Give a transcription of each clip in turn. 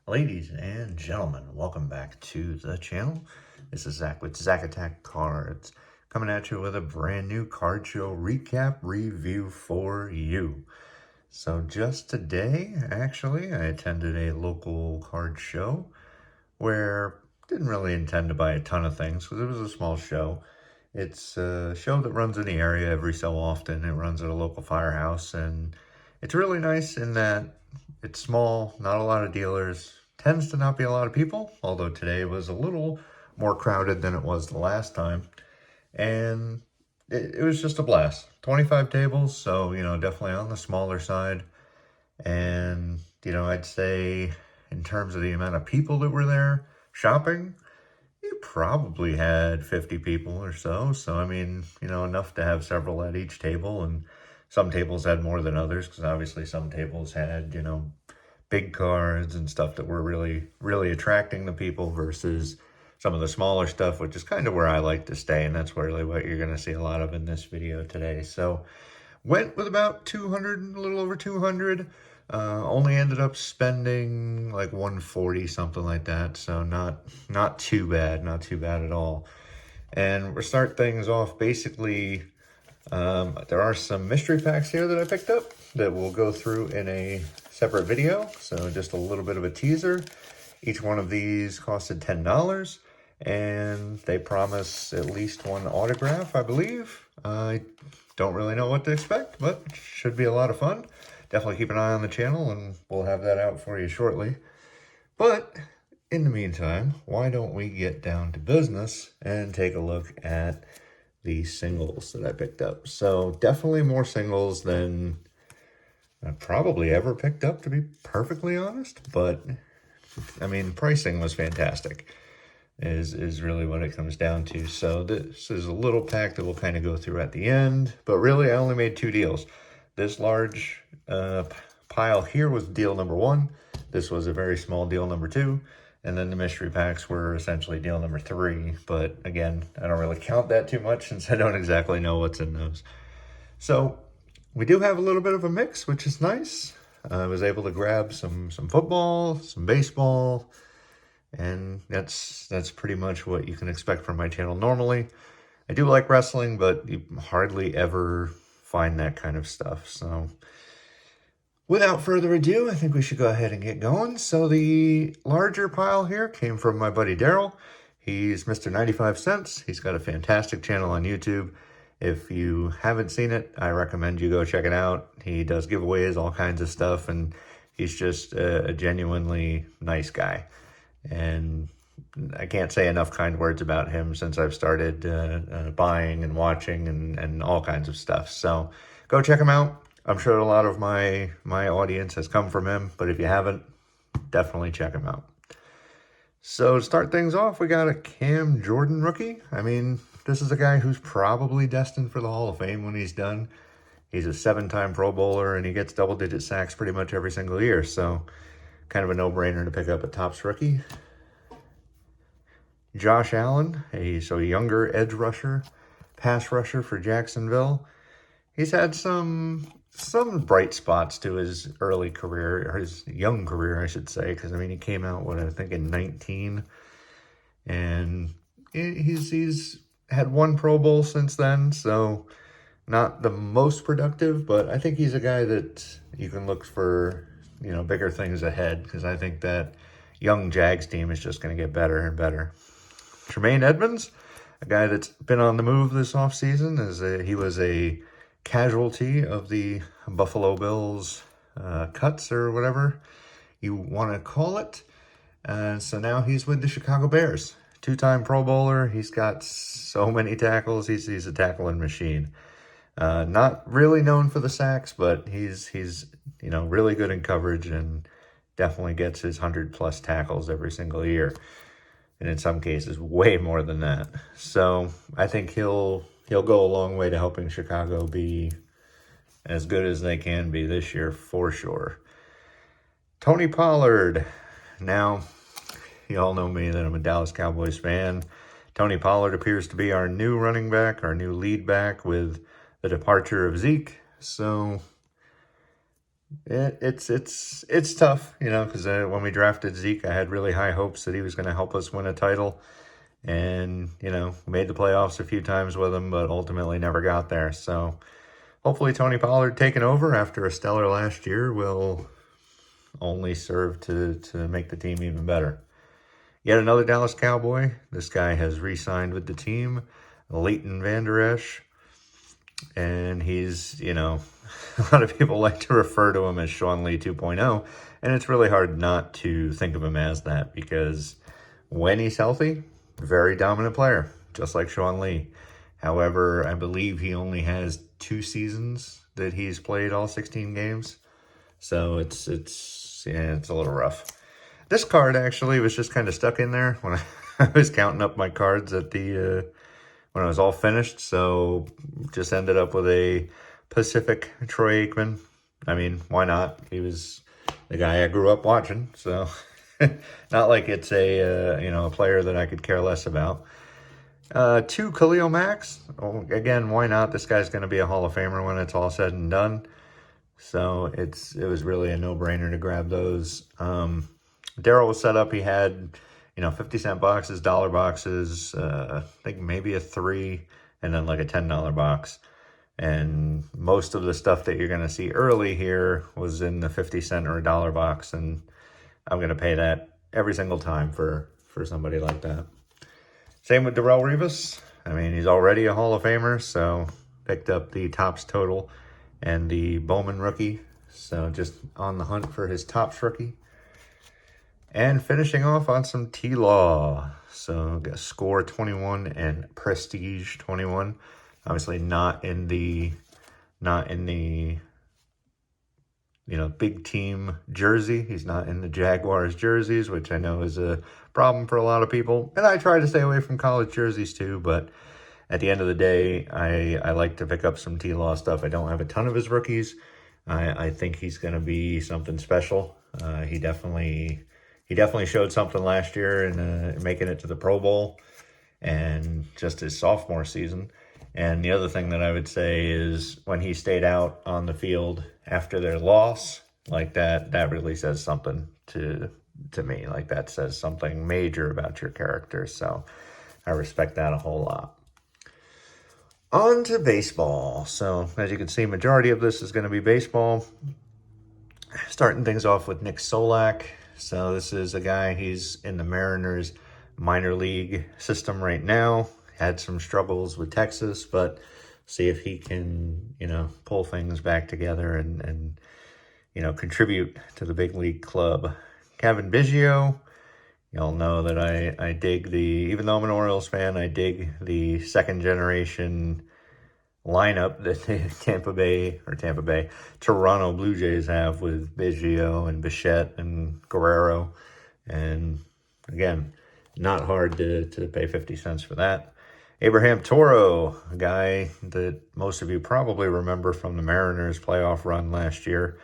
Ladies and gentlemen, welcome back to the channel. This is Zach with Zach Attack Cards, coming at you with a brand new card show recap review for you. So just today, actually, I attended a local card show where I didn't really intend to buy a ton of things because it was a small show. It's a show that runs in the area every so often. It runs at a local firehouse, and it's really nice in that it's small, not a lot of dealers, tends to not be a lot of people, although today was a little more crowded than it was the last time. And it was just a blast. 25 tables, so, definitely on the smaller side. And, I'd say in terms of the amount of people that were there shopping, you probably had 50 people or so. So, I mean, enough to have several at each table. And some tables had more than others because obviously some tables had, big cards and stuff that were really, really attracting the people versus some of the smaller stuff, which is kind of where I like to stay. And that's really what you're going to see a lot of in this video today. So went with about 200, a little over 200. Only ended up spending like 140, something like that. So not too bad, not too bad at all. And we'll start things off basically. There are some mystery packs here that I picked up that we'll go through in a separate video. So just a little bit of a teaser. Each one of these costed $10 and they promise at least one autograph, I believe. I don't really know what to expect, but it should be a lot of fun. Definitely keep an eye on the channel and we'll have that out for you shortly. But in the meantime, why don't we get down to business and take a look at the singles that I picked up. So definitely more singles than I've probably ever picked up, to be perfectly honest. But I mean, pricing was fantastic is really what it comes down to. So this is a little pack that we'll kind of go through at the end, but really I only made two deals. This large pile here was deal number one. This was a very small deal number two. And then the mystery packs were essentially deal number three. But again, I don't really count that too much since I don't exactly know what's in those. So we do have a little bit of a mix, which is nice. I was able to grab some football, some baseball, and that's pretty much what you can expect from my channel normally. I do like wrestling, but you hardly ever find that kind of stuff. So without further ado, I think we should go ahead and get going. So the larger pile here came from my buddy Daryl. He's Mr. 95 Cents. He's got a fantastic channel on YouTube. If you haven't seen it, I recommend you go check it out. He does giveaways, all kinds of stuff, and he's just a genuinely nice guy. And I can't say enough kind words about him since I've started buying and watching and all kinds of stuff. So go check him out. I'm sure a lot of my audience has come from him, but if you haven't, definitely check him out. So to start things off, we got a Cam Jordan rookie. I mean, this is a guy who's probably destined for the Hall of Fame when he's done. He's a 7-time Pro Bowler, and he gets double-digit sacks pretty much every single year. So kind of a no-brainer to pick up a Topps rookie. Josh Allen, a younger edge rusher, pass rusher for Jacksonville. He's had some bright spots to his early career, or his young career, I should say, because, I mean, he came out, I think in 19, and he's had one Pro Bowl since then, so not the most productive, but I think he's a guy that you can look for, bigger things ahead, because I think that young Jags team is just going to get better and better. Tremaine Edmonds, a guy that's been on the move this offseason, he was a casualty of the Buffalo Bills cuts or whatever you want to call it. So now he's with the Chicago Bears. 2-time Pro Bowler. He's got so many tackles. He's a tackling machine. Not really known for the sacks, but he's really good in coverage and definitely gets his 100+ tackles every single year. And in some cases, way more than that. So I think he'll go a long way to helping Chicago be as good as they can be this year, for sure. Tony Pollard. Now, you all know me that I'm a Dallas Cowboys fan. Tony Pollard appears to be our new running back, our new lead back with the departure of Zeke. So It's tough, you know, because when we drafted Zeke, I had really high hopes that he was going to help us win a title, and you know, made the playoffs a few times with him, but ultimately never got there. So hopefully, Tony Pollard taking over after a stellar last year will only serve to make the team even better. Yet another Dallas Cowboy. This guy has re-signed with the team, Leighton Vander Esch, and he's, you know, a lot of people like to refer to him as Sean Lee 2.0, and it's really hard not to think of him as that because when he's healthy, very dominant player, just like Sean Lee. However, I believe he only has 2 seasons that he's played all 16 games, so it's a little rough. This card actually was just kind of stuck in there when I was counting up my cards at the when I was all finished. So just ended up with a Pacific Troy Aikman. I mean, why not? He was the guy I grew up watching. So not like it's a you know, a player that I could care less about. 2 Khalil Max. Oh, again, why not? This guy's going to be a Hall of Famer when it's all said and done. So it was really a no-brainer to grab those. Daryl was set up. He had, you know, 50-cent boxes, dollar boxes, I think maybe a 3, and then like a $10 box. And most of the stuff that you're going to see early here was in the 50-cent or a dollar box, and I'm going to pay that every single time for somebody like that. Same with Darrelle Revis. I mean, he's already a Hall of Famer, so picked up the Topps total and the Bowman rookie. So just on the hunt for his Topps rookie. And finishing off on some T-Law. So got Score 21 and Prestige 21. Obviously not in the you know, big team jersey. He's not in the Jaguars jerseys, which I know is a problem for a lot of people. And I try to stay away from college jerseys too, but at the end of the day, I like to pick up some T-Law stuff. I don't have a ton of his rookies. I think he's going to be something special. He definitely showed something last year in making it to the Pro Bowl and just his sophomore season. And the other thing that I would say is when he stayed out on the field after their loss, like that really says something to me. Like that says something major about your character. So I respect that a whole lot. On to baseball. So as you can see, majority of this is going to be baseball. Starting things off with Nick Solak. So this is a guy, he's in the Mariners minor league system right now. Had some struggles with Texas, but see if he can, you know, pull things back together and you know, contribute to the big league club. Kevin Biggio. Y'all know that I dig even though I'm an Orioles fan, I dig the second generation lineup that the Toronto Blue Jays have with Biggio and Bichette and Guerrero. And again, not hard to pay 50 cents for that. Abraham Toro, a guy that most of you probably remember from the Mariners playoff run last year,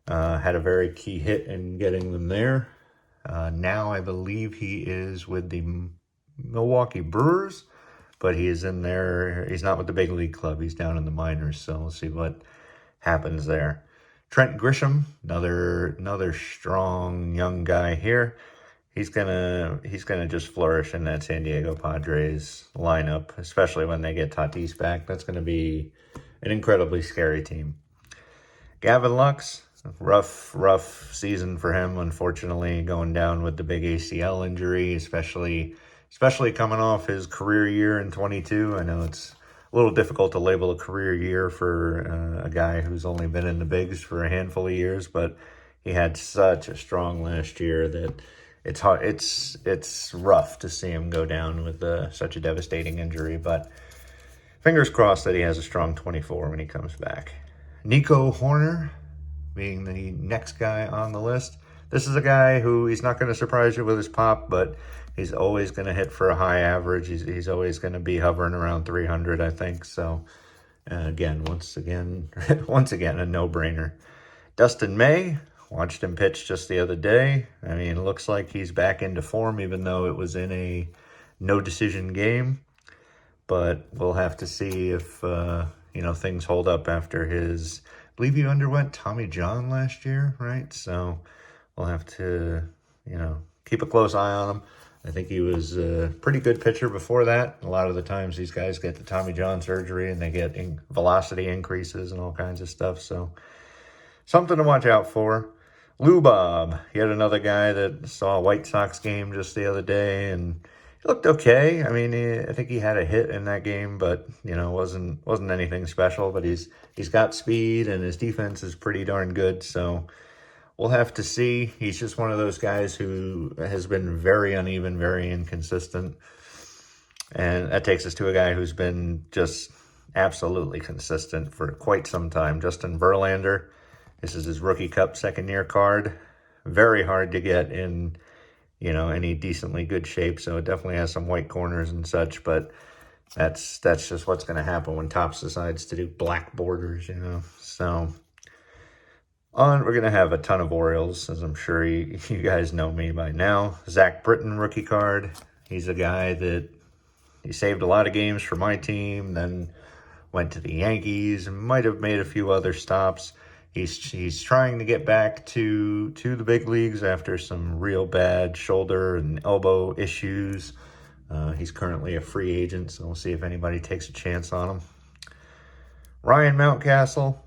had a very key hit in getting them there. Now I believe he is with the Milwaukee Brewers, but he is in there. He's not with the big league club. He's down in the minors, so we'll see what happens there. Trent Grisham, another strong young guy here. He's gonna just flourish in that San Diego Padres lineup, especially when they get Tatis back. That's gonna be an incredibly scary team. Gavin Lux, rough season for him, unfortunately, going down with the big ACL injury, especially coming off his career year in 22. I know it's a little difficult to label a career year for a guy who's only been in the bigs for a handful of years, but he had such a strong last year that it's hard. It's rough to see him go down with such a devastating injury, but fingers crossed that he has a strong 24 when he comes back. Nico Horner being the next guy on the list. This is a guy who, he's not going to surprise you with his pop, but he's always going to hit for a high average. He's always going to be hovering around 300, I think. So once again, a no-brainer. Dustin May, watched him pitch just the other day. I mean, it looks like he's back into form, even though it was in a no-decision game. But we'll have to see if, you know, things hold up after his believe he underwent Tommy John last year, right? So we'll have to, keep a close eye on him. I think he was a pretty good pitcher before that. A lot of the times these guys get the Tommy John surgery and they get velocity increases and all kinds of stuff. So something to watch out for. Lou Bob, yet another guy that saw a White Sox game just the other day, and he looked okay. I mean, I think he had a hit in that game, but wasn't anything special. But he's got speed, and his defense is pretty darn good. So we'll have to see. He's just one of those guys who has been very uneven, very inconsistent. And that takes us to a guy who's been just absolutely consistent for quite some time, Justin Verlander. This is his Rookie Cup second-year card. Very hard to get in, any decently good shape. So it definitely has some white corners and such, but that's just what's going to happen when Topps decides to do black borders, So we're going to have a ton of Orioles, as I'm sure you guys know me by now. Zach Britton rookie card. He's a guy that he saved a lot of games for my team, then went to the Yankees, and might have made a few other stops. He's trying to get back to the big leagues after some real bad shoulder and elbow issues. He's currently a free agent, so we'll see if anybody takes a chance on him. Ryan Mountcastle,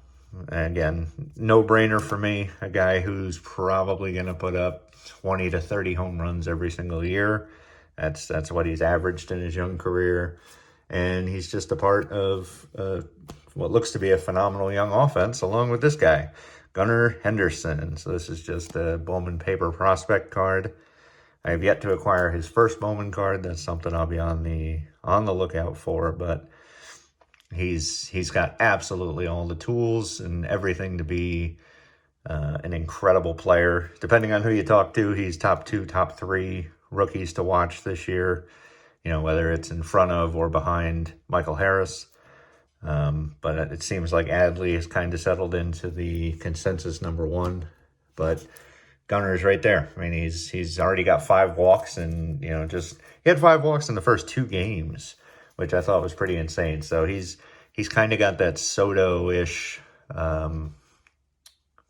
again, no-brainer for me. A guy who's probably going to put up 20 to 30 home runs every single year. That's what he's averaged in his young career. And he's just a part of what looks to be a phenomenal young offense, along with this guy, Gunnar Henderson. So this is just a Bowman paper prospect card. I have yet to acquire his first Bowman card. That's something I'll be on the lookout for. But he's got absolutely all the tools and everything to be an incredible player. Depending on who you talk to, he's top 2, top 3 rookies to watch this year. Whether it's in front of or behind Michael Harris. But it seems like Adley has kind of settled into the consensus number 1. But Gunner's right there. I mean, he's already got 5 walks, and he had 5 walks in the first 2 games, which I thought was pretty insane. So he's kind of got that Soto-ish,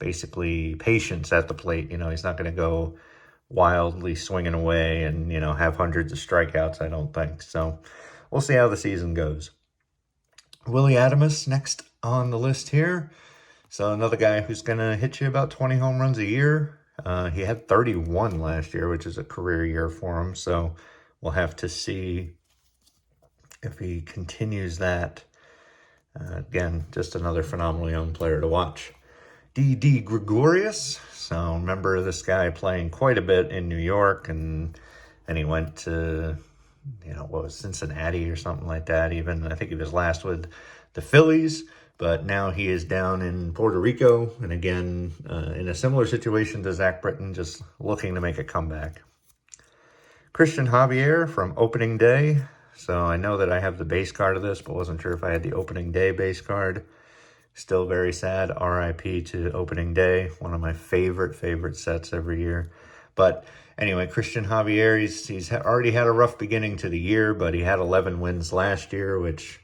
basically patience at the plate. He's not going to go wildly swinging away and have hundreds of strikeouts, I don't think. So we'll see how the season goes. Willie Adames next on the list here. So another guy who's going to hit you about 20 home runs a year. He had 31 last year, which is a career year for him. So we'll have to see if he continues that. Again, just another phenomenal young player to watch. D.D. Gregorius. So remember this guy playing quite a bit in New York, and he went to, Cincinnati or something like that. Even I think he was last with the Phillies, but now he is down in Puerto Rico, and again in a similar situation to Zach Britton, just looking to make a comeback. Christian Javier from opening day. So I know that I have the base card of this, but wasn't sure if I had the opening day base card. Still very sad. RIP to opening day. One of my favorite sets every year. But anyway, Christian Javier, he's already had a rough beginning to the year, but he had 11 wins last year, which,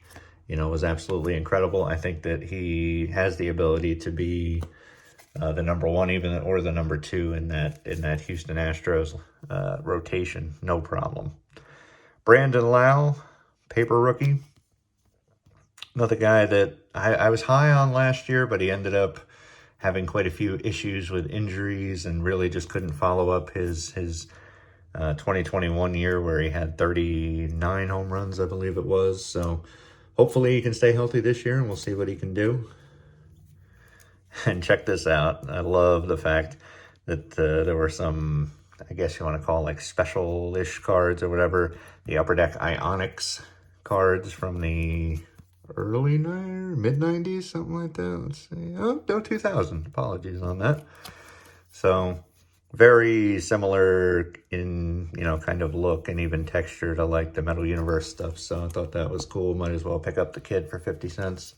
was absolutely incredible. I think that he has the ability to be the number 1 even, or the number 2 in that Houston Astros rotation. No problem. Brandon Lau, paper rookie. Another guy that I was high on last year, but he ended up having quite a few issues with injuries and really just couldn't follow up his 2021 year where he had 39 home runs, I believe it was. So hopefully he can stay healthy this year, and we'll see what he can do. And check this out. I love the fact that there were some, I guess you want to call like special-ish cards or whatever, the Upper Deck Ionics cards from the mid-90s, something like that. Let's see. Oh, no, 2000. Apologies on that. So very similar in, kind of look and even texture to like the Metal Universe stuff. So I thought that was cool. Might as well pick up the kid for 50 cents.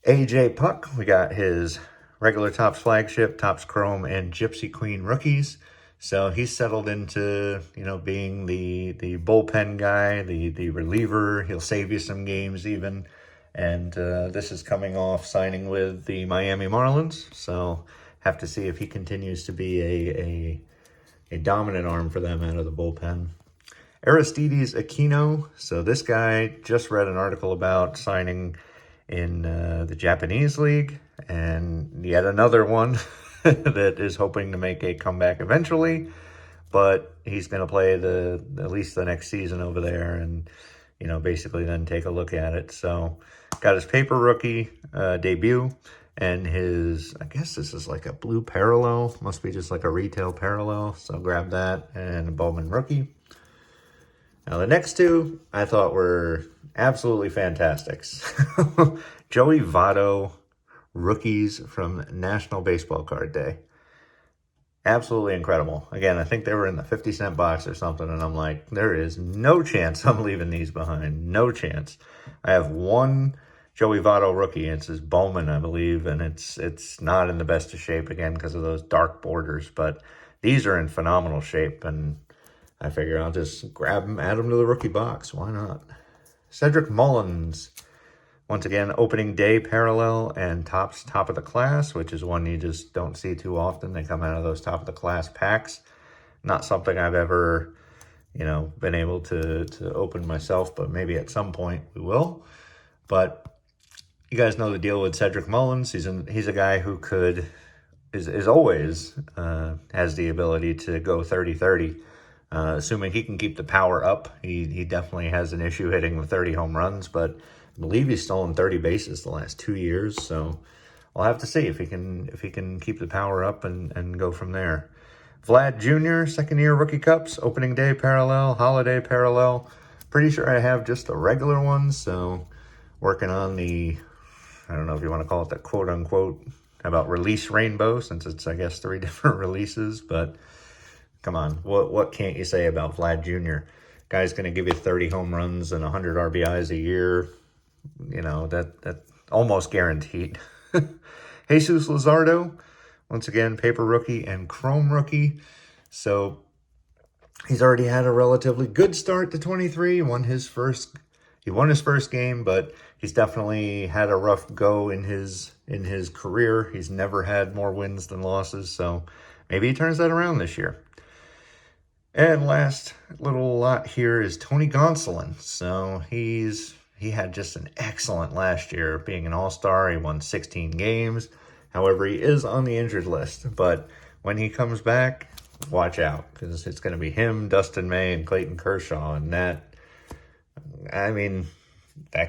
AJ Puck, we got his regular Topps flagship, Topps Chrome, and Gypsy Queen rookies. So he's settled into, being the bullpen guy, the reliever. He'll save you some games even. And this is coming off signing with the Miami Marlins. So have to see if he continues to be a dominant arm for them out of the bullpen. Aristides Aquino. So this guy, just read an article about signing in the Japanese league, and yet another one that is hoping to make a comeback eventually, but he's going to play at least the next season over there, and basically then take a look at it. So got his paper rookie debut, and I guess this is like a blue parallel, must be just like a retail parallel, so grab that, and a Bowman rookie. Now the next two I thought were absolutely fantastic. Joey Votto rookies from National Baseball Card Day. Absolutely incredible. Again, I think they were in the 50-cent box or something, and I'm like, there is no chance I'm leaving these behind. No chance. I have one Joey Votto rookie. It's his Bowman, I believe, and it's not in the best of shape, again, because of those dark borders, but these are in phenomenal shape, and I figure I'll just grab them, add them to the rookie box. Why not? Cedric Mullins. Once again, opening day parallel and top of the class, which is one you just don't see too often. They come out of those top of the class packs. Not something I've ever, been able to open myself, but maybe at some point we will. But you guys know the deal with Cedric Mullins. He's a guy who is always has the ability to go 30-30. Assuming he can keep the power up. He definitely has an issue hitting with 30 home runs, but I believe he's stolen 30 bases the last 2 years, so I'll have to see if he can keep the power up and go from there. Vlad Jr., second-year rookie cups, opening day parallel, holiday parallel. Pretty sure I have just the regular ones, so working on I don't know if you want to call it the quote-unquote, how about release rainbow, since it's, I guess, 3 different releases, but come on, what can't you say about Vlad Jr.? Guy's going to give you 30 home runs and 100 RBIs a year. That almost guaranteed. Jesus Luzardo, once again, paper rookie and chrome rookie. So he's already had a relatively good start to 23. He won his first game, but he's definitely had a rough go in his career. He's never had more wins than losses, so maybe he turns that around this year. And last little lot here is Tony Gonsolin. So he had just an excellent last year, being an all-star. He won 16 games. However, he is on the injured list. But when he comes back, watch out, because it's going to be him, Dustin May, and Clayton Kershaw. And that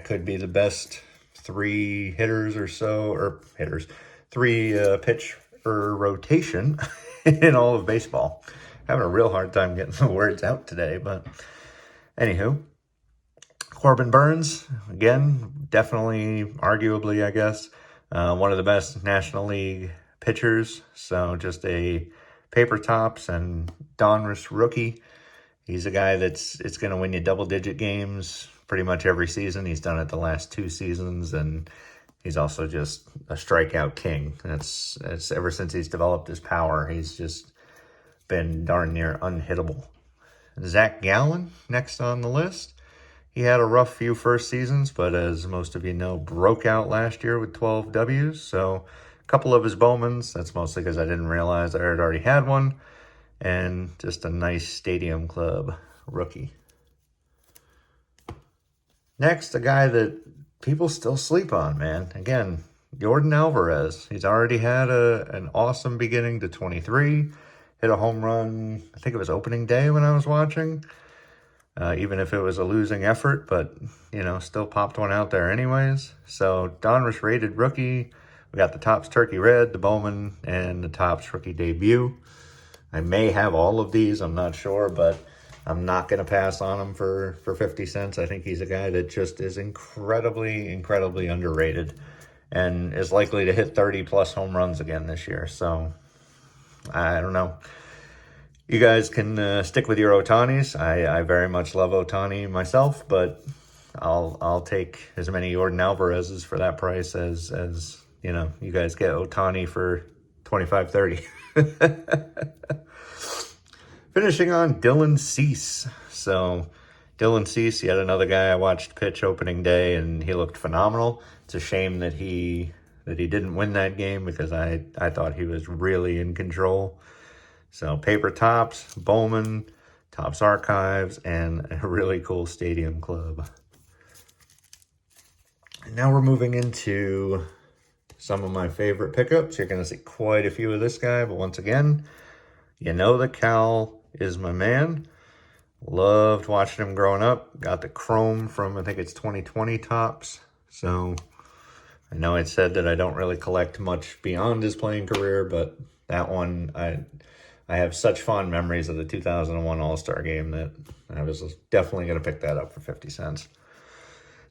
could be the best 3 hitters or so, or hitters, 3 pitch rotation in all of baseball. Having a real hard time getting the words out today, but anywho. Corbin Burns, again, definitely, arguably, I guess, one of the best National League pitchers. So just a paper tops and Donruss rookie. He's a guy it's going to win you double-digit games pretty much every season. He's done it the last 2 seasons, and he's also just a strikeout king. That's ever since he's developed his power, he's just been darn near unhittable. Zach Gallen, next on the list. He had a rough few first seasons, but as most of you know, broke out last year with 12 Ws. So a couple of his Bowmans, that's mostly because I didn't realize I had already had one. And just a nice Stadium Club rookie. Next, a guy that people still sleep on, man. Again, Jordan Alvarez. He's already had an awesome beginning to 23. Hit a home run, I think it was opening day when I was watching. Even if it was a losing effort, but, still popped one out there anyways. So, Donruss rated rookie. We got the Topps Turkey Red, the Bowman, and the Topps rookie debut. I may have all of these, I'm not sure, but I'm not going to pass on him for 50 cents. I think he's a guy that just is incredibly, incredibly underrated and is likely to hit 30-plus home runs again this year. So, I don't know. You guys can stick with your Ohtanis. I very much love Ohtani myself, but I'll take as many Jordan Alvarez's for that price as you guys get Ohtani for $25-30. Finishing on Dylan Cease. So Dylan Cease, yet another guy I watched pitch opening day, and he looked phenomenal. It's a shame that he didn't win that game because I thought he was really in control. So paper Topps, Bowman, Topps Archives, and a really cool Stadium Club. And now we're moving into some of my favorite pickups. You're going to see quite a few of this guy, but once again, you know that Cal is my man. Loved watching him growing up. Got the chrome from, I think it's 2020 Topps. So I know I said that I don't really collect much beyond his playing career, but that one, I have such fond memories of the 2001 All-Star game that I was definitely going to pick that up for 50 cents.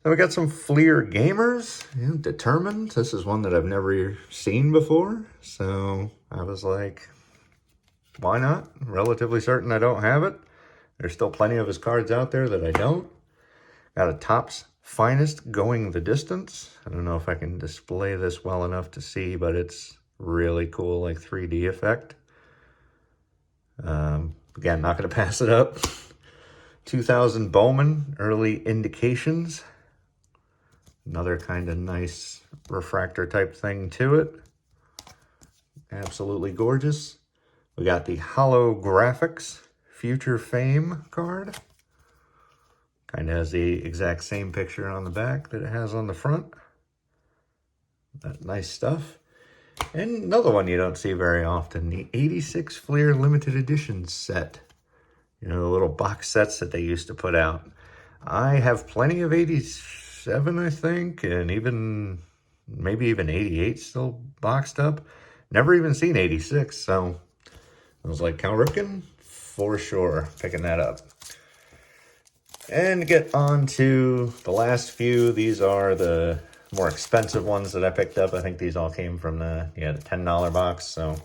Then we got some Fleer Gamers, Determined. This is one that I've never seen before. So I was like, why not? Relatively certain I don't have it. There's still plenty of his cards out there that I don't. Got a Topps Finest Going the Distance. I don't know if I can display this well enough to see, but it's really cool, like 3D effect. Again, not going to pass it up. 2000 Bowman, Early Indications. Another kind of nice refractor type thing to it. Absolutely gorgeous. We got the Holographics Future Fame card. Kind of has the exact same picture on the back that it has on the front. That nice stuff. And another one you don't see very often, the 86 Fleer Limited Edition set. You know, the little box sets that they used to put out. I have plenty of 87, I think, and maybe even 88 still boxed up. Never even seen 86, so I was like, Cal Ripken, for sure, picking that up. And to get on to the last few, these are the more expensive ones that I picked up. I think these all came from the $10 box. So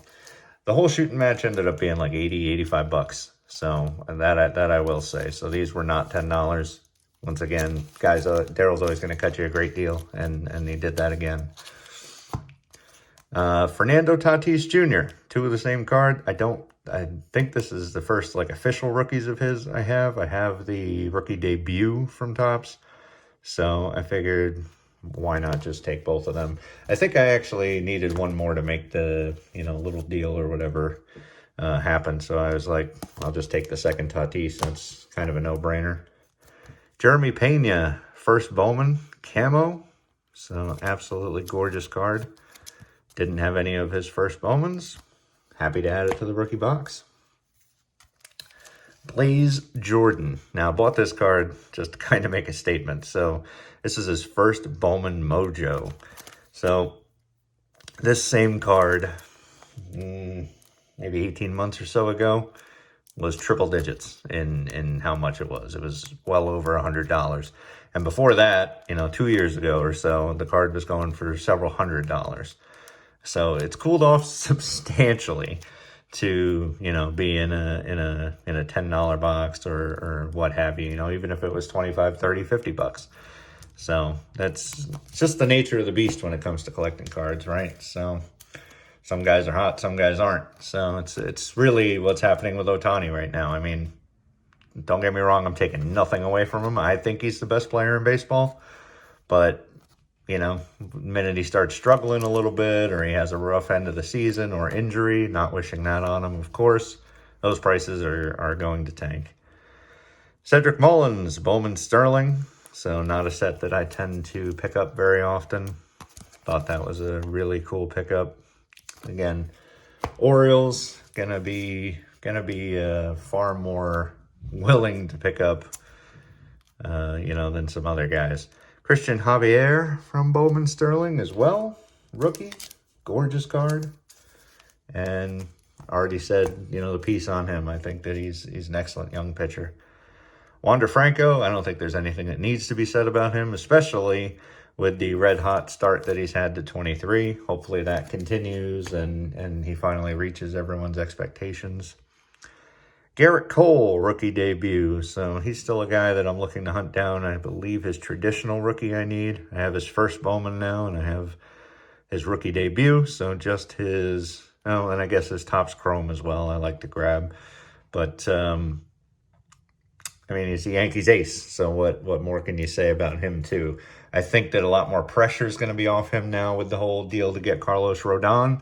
the whole shooting match ended up being like 80, 85 bucks. So that I will say. So these were not $10. Once again, guys, Daryl's always going to cut you a great deal, and he did that again. Fernando Tatis Jr., two of the same card. I think this is the first like official rookies of his I have. I have the rookie debut from Topps. So I figured, why not just take both of them? I think I actually needed one more to make the, little deal or whatever happen. So I was like, I'll just take the second Tatis. That's kind of a no-brainer. Jeremy Pena, first Bowman, camo. So absolutely gorgeous card. Didn't have any of his first Bowmans. Happy to add it to the rookie box. Blaze Jordan. Now, I bought this card just to kind of make a statement. So this is his first Bowman Mojo. So this same card, maybe 18 months or so ago, was triple digits in how much it was. It was well over $100. And before that, 2 years ago or so, the card was going for several $100s. So it's cooled off substantially to, be in a $10 box or what have you, even if it was 25, 30, 50 bucks. So it's just the nature of the beast when it comes to collecting cards, right? So some guys are hot, some guys aren't. So it's really what's happening with Ohtani right now. I mean, don't get me wrong, I'm taking nothing away from him. I think he's the best player in baseball, but the minute he starts struggling a little bit or he has a rough end of the season or injury, not wishing that on him, of course, those prices are going to tank. Cedric Mullins, Bowman Sterling. So not a set that I tend to pick up very often. Thought that was a really cool pickup. Again, Orioles gonna be far more willing to pick up, than some other guys. Christian Javier from Bowman Sterling as well. Rookie. Gorgeous card. And already said, the piece on him. I think that he's an excellent young pitcher. Wander Franco, I don't think there's anything that needs to be said about him, especially with the red-hot start that he's had to 23. Hopefully that continues and he finally reaches everyone's expectations. Garrett Cole, rookie debut. So he's still a guy that I'm looking to hunt down. I believe his traditional rookie I need. I have his first Bowman now, and I have his rookie debut. So just his, and I guess his Topps Chrome as well I like to grab. But I mean, he's the Yankees ace, so what more can you say about him, too? I think that a lot more pressure is going to be off him now with the whole deal to get Carlos Rodon,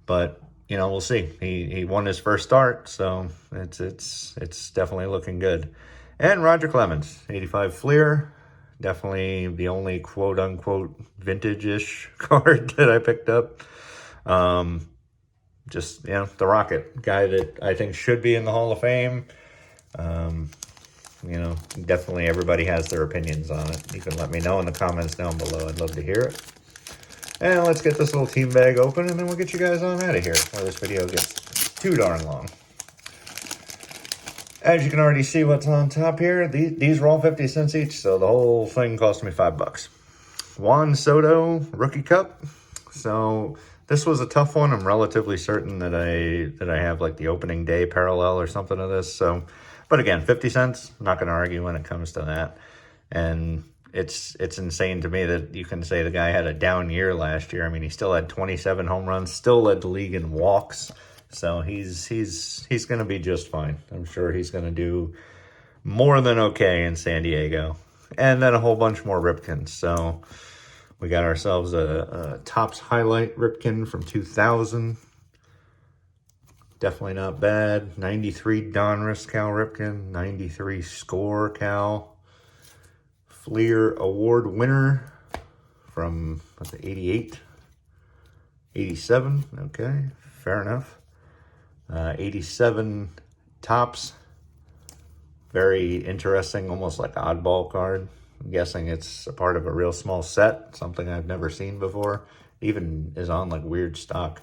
but, you know, we'll see. He won his first start, so it's definitely looking good. And Roger Clemens, 85 Fleer, definitely the only quote-unquote vintage-ish card that I picked up. Just, you know, the Rocket, guy that I think should be in the Hall of Fame. You know, definitely everybody has their opinions on it. You can let me know in the comments down below. I'd love to hear it. And let's get this little team bag open, and then we'll get you guys on out of here before this video gets too darn long. As you can already see what's on top here, these were all 50 cents each, so the whole thing cost me $5. Juan Soto Rookie Cup. So this was a tough one. I'm relatively certain that I have like the opening day parallel or something of this. So, but again, 50 cents. I'm not going to argue when it comes to that. And it's insane to me that you can say the guy had a down year last year. I mean, he still had 27 home runs, still led the league in walks. So he's going to be just fine. I'm sure he's going to do more than okay in San Diego. And then a whole bunch more Ripkins. So we got ourselves a Topps highlight Ripken from 2000. Definitely not bad. 93 Donruss Cal Ripken. 93 Score Cal. Fleer Award winner from, what's it, 88? 87, okay, fair enough. 87 Topps. Very interesting, almost like oddball card. I'm guessing it's a part of a real small set, something I've never seen before. Even is on like weird stock.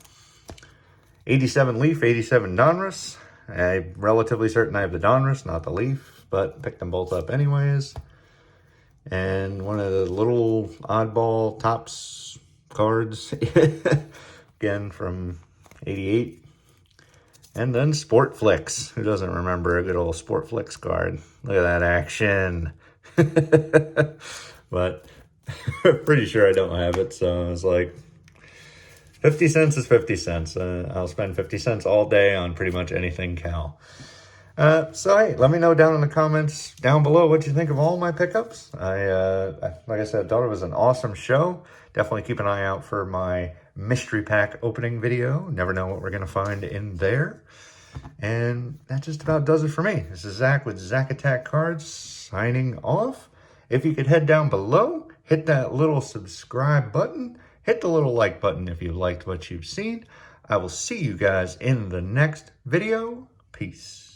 87 Leaf, 87 Donruss. I'm relatively certain I have the Donruss, not the Leaf, but picked them both up anyways. And one of the little oddball Topps cards, again from 88. And then Sport Flicks. Who doesn't remember a good old Sport Flicks card? Look at that action. But pretty sure I don't have it, so I was like, 50 cents is 50 cents. I'll spend 50 cents all day on pretty much anything Cal. So hey, let me know down in the comments down below what you think of all my pickups. Like I said, I thought it was an awesome show. Definitely keep an eye out for my mystery pack opening video. Never know what we're going to find in there. And that just about does it for me. This is Zach with Zach Attack Cards signing off. If you could head down below, hit that little subscribe button, hit the little like button if you liked what you've seen. I will see you guys in the next video. Peace.